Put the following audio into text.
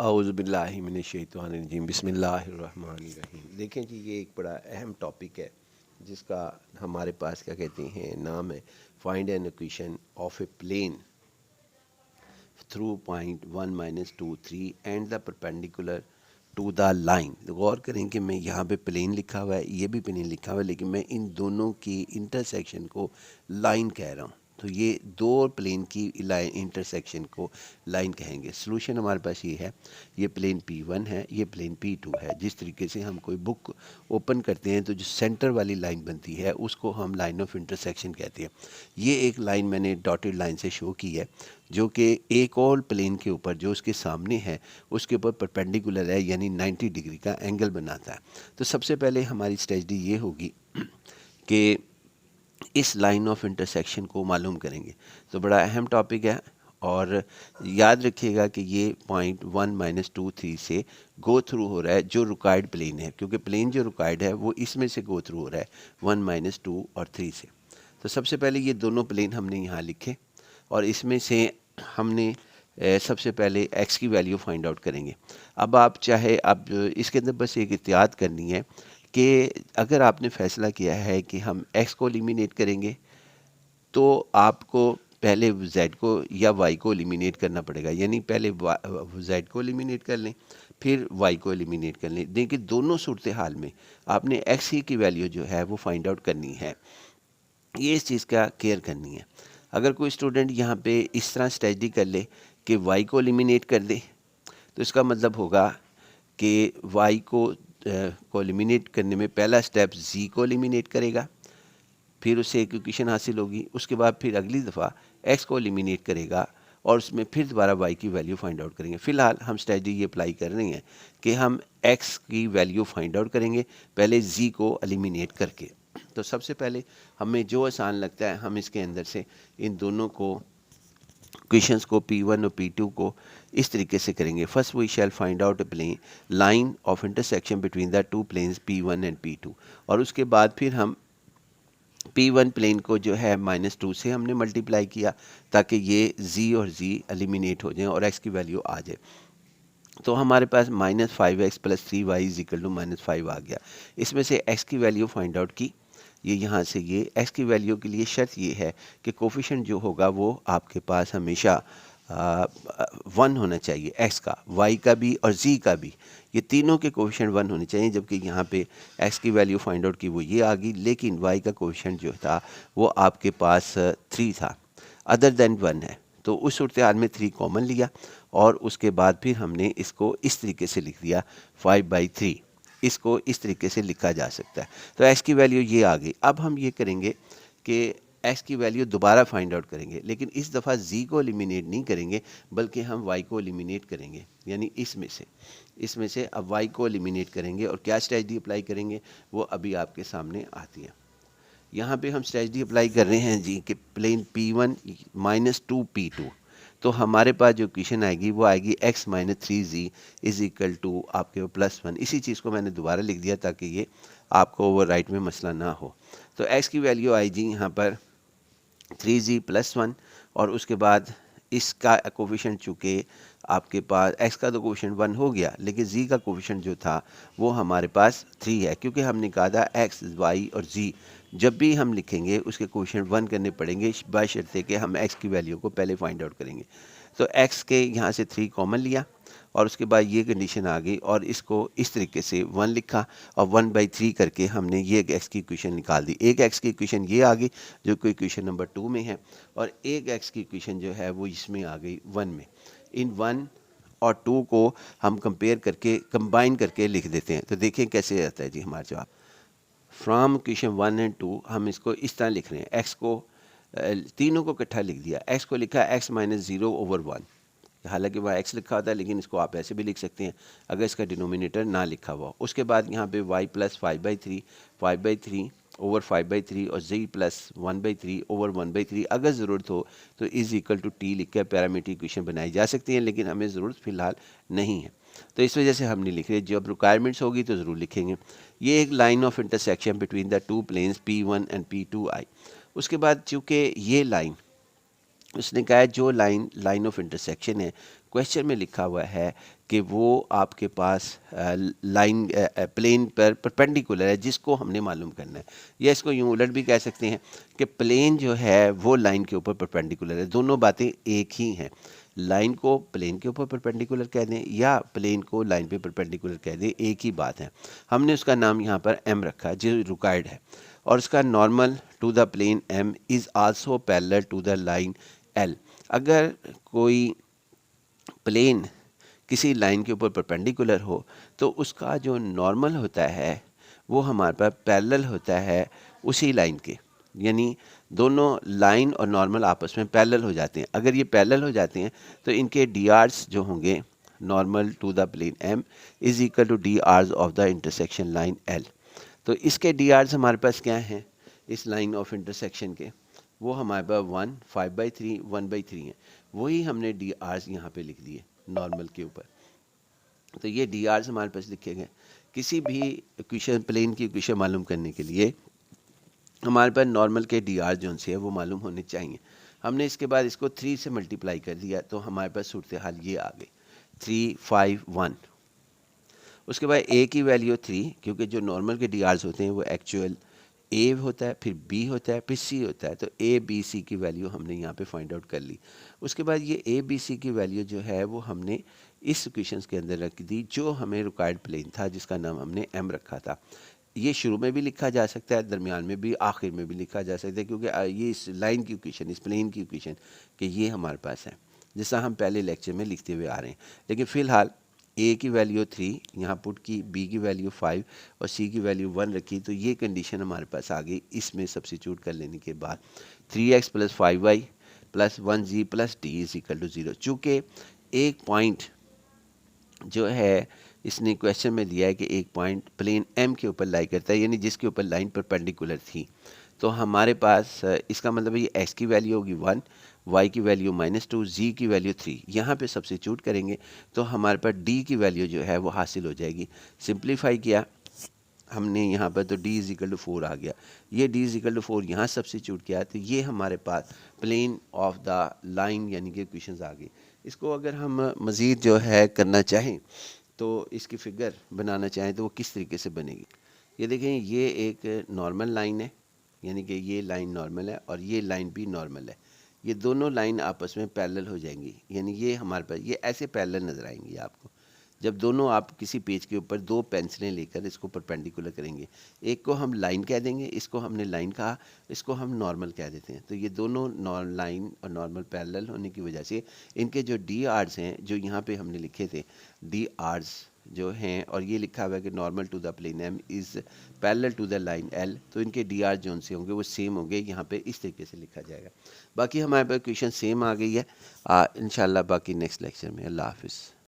औज़ुबिल्लाहि मिनश्शैतानिर्रजीम बिस्मिल्लाहिर्रहमानिर्रहीम। देखें जी, ये एक बड़ा अहम टॉपिक है जिसका हमारे पास क्या कहते हैं नाम है find an equation of a plane through point 1 - 2 3 and the perpendicular to the line. गौर करें कि मैं यहाँ पे प्लेन लिखा हुआ है, ये भी प्लेन लिखा हुआ है, लेकिन मैं इन दोनों की इंटरसेक्शन को लाइन कह रहा हूँ। तो ये दो प्लेन की लाइन इंटरसेक्शन को लाइन कहेंगे। सॉल्यूशन हमारे पास ये है, ये प्लेन P1 है, ये प्लेन P2 है। जिस तरीके से हम कोई बुक ओपन करते हैं तो जो सेंटर वाली लाइन बनती है उसको हम लाइन ऑफ इंटरसेक्शन कहते हैं। ये एक लाइन मैंने डॉटेड लाइन से शो की है जो कि एक और प्लेन के ऊपर जो उसके सामने है उसके ऊपर परपेंडिकुलर है, यानी 90 डिग्री का एंगल बनाता है। तो सबसे पहले हमारी स्ट्रेटजी ये होगी कि इस लाइन ऑफ इंटरसेक्शन को मालूम करेंगे। तो बड़ा अहम टॉपिक है और याद रखिएगा कि ये पॉइंट 1 - 2 3 से गो थ्रू हो रहा है जो रिक्वायर्ड प्लेन है, क्योंकि प्लेन जो रिक्वायर्ड है वो इसमें से गो थ्रू हो रहा है 1 - 2 और 3 से। तो सबसे पहले ये दोनों प्लेन हमने यहाँ लिखे और इसमें से हमने सबसे एक्स की वैल्यू फाइंड आउट करेंगे। अब आप चाहे आप इसके अंदर बस एक एहतियात करनी है कि अगर आपने फैसला किया है कि हम एक्स को एलिमिनेट करेंगे तो आपको पहले जेड को या वाई को एलिमिनेट करना पड़ेगा, यानी पहले जेड को एलिमिनेट कर लें फिर वाई को एलिमिनेट कर लें। देखिए दोनों सूरत हाल में आपने एक्स की वैल्यू जो है वो फाइंड आउट करनी है, ये इस चीज़ का केयर करनी है। अगर कोई स्टूडेंट यहाँ पे इस तरह स्ट्रेटजी कर ले कि वाई को एलिमिनेट कर दे तो इसका मतलब होगा कि वाई को एलिमिनेट करने में पहला स्टेप जी को एलिमिनेट करेगा, फिर उससे एक इक्वेशन हासिल होगी, उसके बाद फिर अगली दफ़ा एक्स को एलिमिनेट करेगा और उसमें फिर दोबारा वाई की वैल्यू फाइंड आउट करेंगे। फ़िलहाल हम स्ट्रेटजी ये अप्लाई कर रहे हैं कि हम एक्स की वैल्यू फाइंड आउट करेंगे पहले जी को एलिमिनेट करके। तो सबसे पहले हमें जो आसान लगता है हम इसके अंदर से इन दोनों को क्वेश्चंस को P1 और P2 को इस तरीके से करेंगे। First we shall find out a plane line of intersection between the two planes P1 and P2, और उसके बाद फिर हम P1 प्लेन को जो है -2 से हमने मल्टीप्लाई किया ताकि ये Z और Z एलिमिनेट हो जाएं और x की वैल्यू आ जाए। तो हमारे पास -5x + 3y = -5 आ गया। इसमें से x की वैल्यू फाइंड आउट की, ये यहाँ से ये x की वैल्यू के लिए शर्त ये है कि कोफिशिएंट जो होगा वो आपके पास हमेशा 1 होना चाहिए, x का, y का भी और z का भी, ये तीनों के कोफिशिएंट 1 होने चाहिए। जबकि यहाँ पे x की वैल्यू फाइंड आउट की वो ये आ गई, लेकिन y का कोफिशिएंट जो था वो आपके पास 3 था, अदर देन 1 है। तो उस सूरत हाल में 3 कॉमन लिया और उसके बाद फिर हमने इसको इस तरीके से लिख दिया 5/3। इसको इस तरीके से लिखा जा सकता है। तो x की वैल्यू ये आ गई। अब हम ये करेंगे कि x की वैल्यू दोबारा फाइंड आउट करेंगे, लेकिन इस दफ़ा z को एलिमिनेट नहीं करेंगे बल्कि हम y को एलिमिनेट करेंगे, यानी इसमें से अब y को एलिमिनेट करेंगे। और क्या स्ट्रेटजी अप्लाई करेंगे वो अभी आपके सामने आती है। यहाँ पे हम स्ट्रेटजी अप्लाई कर रहे हैं जी कि प्लेन P1 - 2P2, तो हमारे पास जो इक्वेशन आएगी वो आएगी x - 3z = आपके +1। इसी चीज़ को मैंने दोबारा लिख दिया ताकि ये आपको ओवर राइट में मसला ना हो। तो x की वैल्यू आई जी यहाँ पर 3z + 1 और उसके बाद इसका कोफिशिएंट चूँकि आपके पास x का तो कोफिशिएंट 1 हो गया, लेकिन z का कोफिशिएंट जो था वो हमारे पास 3 है, क्योंकि हमने कहा था x, y और z जब भी हम लिखेंगे उसके कोफिशिएंट 1 करने पड़ेंगे बशर्ते कि हम x की वैल्यू को पहले फाइंड आउट करेंगे। तो x के यहाँ से 3 कॉमन लिया और उसके बाद ये कंडीशन आ गई और इसको इस तरीके से 1 लिखा और 1/3 करके हमने ये x की इक्वेशन निकाल दी। एक x की इक्वेशन ये आ गई जो कि इक्वेशन नंबर 2 में है और एक x की इक्वेशन जो है वो इसमें आ गई 1 में। इन 1 और 2 को हम कंपेयर करके कंबाइन करके लिख देते हैं। तो देखें कैसे आता है जी हमारा जवाब। फ्राम इक्वेशन 1 एंड 2 हम इसको इस तरह लिख रहे हैं, x को तीनों को इकट्ठा लिख दिया। x को लिखा x - 0/1, हालांकि वह x लिखा होता है लेकिन इसको आप ऐसे भी लिख सकते हैं अगर इसका डिनोमिनेटर ना लिखा हुआ। उसके बाद यहाँ पे y + 5/3 ओवर 5/3 और z + 1/3 ओवर 1/3। अगर ज़रूरत हो तो = t लिख कर पैरामीट्रिक इक्वेशन बनाई जा सकती हैं, लेकिन हमें ज़रूरत फ़िलहाल नहीं है तो इस वजह से हम नहीं लिख रहे। जब रिक्वायरमेंट्स होगी तो ज़रूर लिखेंगे। ये एक line of intersection between the two planes P1 and P2 आई। उसके बाद चूँकि ये लाइन उसने कहा है जो लाइन ऑफ इंटरसेक्शन है क्वेश्चन में लिखा हुआ है कि वो आपके पास लाइन प्लेन पर परपेंडिकुलर है, जिसको हमने मालूम करना है, या इसको यूँ उलट भी कह सकते हैं कि प्लेन जो है वो लाइन के ऊपर परपेंडिकुलर है। दोनों बातें एक ही हैं, लाइन को प्लेन के ऊपर परपेंडिकुलर कह दें या प्लेन को लाइन पे परपेंडिकुलर कह दें, एक ही बात है। हमने उसका नाम यहाँ पर एम रखा है जो रिक्वायर्ड है, और उसका normal to the plane M is also parallel to the line L. अगर कोई प्लेन किसी लाइन के ऊपर परपेंडिकुलर हो तो उसका जो नॉर्मल होता है वो हमारे पास पैरेलल होता है उसी लाइन के, यानी दोनों लाइन और नॉर्मल आपस में पैरेलल हो जाते हैं। अगर ये पैरेलल हो जाते हैं तो इनके डी आर्स जो होंगे normal to the plane M is equal to D R's of the intersection line L. तो इसके डी आर्स हमारे पास क्या हैं इस लाइन ऑफ इंटरसेक्शन के, वो हमारे पास 1, 5/3, 1/3 हैं। वही हमने डी आर्स यहाँ पे लिख दिए नॉर्मल के ऊपर। तो ये डी आर्स हमारे पास लिखे गए। किसी भी इक्वेशन प्लेन की इक्वेशन मालूम करने के लिए हमारे पास नॉर्मल के डी आर जो से है वो मालूम होने चाहिए। हमने इसके बाद इसको 3 से मल्टीप्लाई कर दिया तो हमारे पास सूरत हाल ये आ गई 3, 5, 1। उसके बाद ए की वैल्यू 3, क्योंकि जो नॉर्मल के डी आर्स होते हैं वो एक्चुअल ए होता है, फिर बी होता है, फिर सी होता है। तो ए बी सी की वैल्यू हमने यहाँ पे फाइंड आउट कर ली। उसके बाद ये ए बी सी की वैल्यू जो है वो हमने इस इक्वेशंस के अंदर रख दी जो हमें रिक्वायर्ड प्लेन था, जिसका नाम हमने एम रखा था। ये शुरू में भी लिखा जा सकता है, दरमियान में भी, आखिर में भी लिखा जा सकता है, क्योंकि ये इस लाइन की इक्वेशन, इस प्लेन की इक्वेशन कि ये हमारे पास है, जैसा हम पहले लेक्चर में लिखते हुए आ रहे हैं। लेकिन फ़िलहाल ए की वैल्यू 3 यहाँ पुट की, बी की वैल्यू 5 और सी की वैल्यू 1 रखी। तो ये कंडीशन हमारे पास आ गई। इसमें सब्सिट्यूट कर लेने के बाद 3x + 5y + 1z + d is equal to 0। चूँकि एक पॉइंट जो है इसने क्वेश्चन में दिया है कि एक पॉइंट प्लेन एम के ऊपर लाई करता है, यानी जिसके ऊपर लाइन परपेंडिकुलर थी, तो हमारे पास इसका मतलब ये x की वैल्यू होगी 1, y की वैल्यू -2, z की वैल्यू 3। यहाँ पे सब्स्टिट्यूट करेंगे तो हमारे पास d की वैल्यू जो है वो हासिल हो जाएगी। सिंप्लीफाई किया हमने यहाँ पर तो d = 4 आ गया। ये d = 4 यहाँ सब्स्टिट्यूट किया तो ये हमारे पास प्लेन ऑफ द लाइन यानी कि इक्वेशंस आ गई। इसको अगर हम मज़ीद जो है करना चाहें तो इसकी फ़िगर बनाना चाहें तो वो किस तरीके से बनेगी। ये देखें, ये एक नॉर्मल लाइन है, यानी कि ये लाइन नॉर्मल है और ये लाइन भी नॉर्मल है। ये दोनों लाइन आपस में पैरेलल हो जाएंगी, यानी ये हमारे पास ये ऐसे पैरेलल नज़र आएंगी आपको। जब दोनों आप किसी पेज के ऊपर 2 पेंसिलें लेकर इसको परपेंडिकुलर करेंगे, एक को हम लाइन कह देंगे, इसको हमने लाइन कहा, इसको हम नॉर्मल कह देते हैं। तो ये दोनों लाइन और नॉर्मल पैरेलल होने की वजह से इनके जो डी आर्स हैं, जो यहाँ पे हमने लिखे थे डी आर्स जो हैं, और ये लिखा हुआ है कि normal to the plane M is parallel to the line L, तो इनके डी आर जो से होंगे वो सेम होंगे। यहाँ पे इस तरीके से लिखा जाएगा। बाकी हमारे पास क्वेश्चन सेम आ गई है। इंशाल्लाह बाकी नेक्स्ट लेक्चर में। अल्लाह हाफिज़।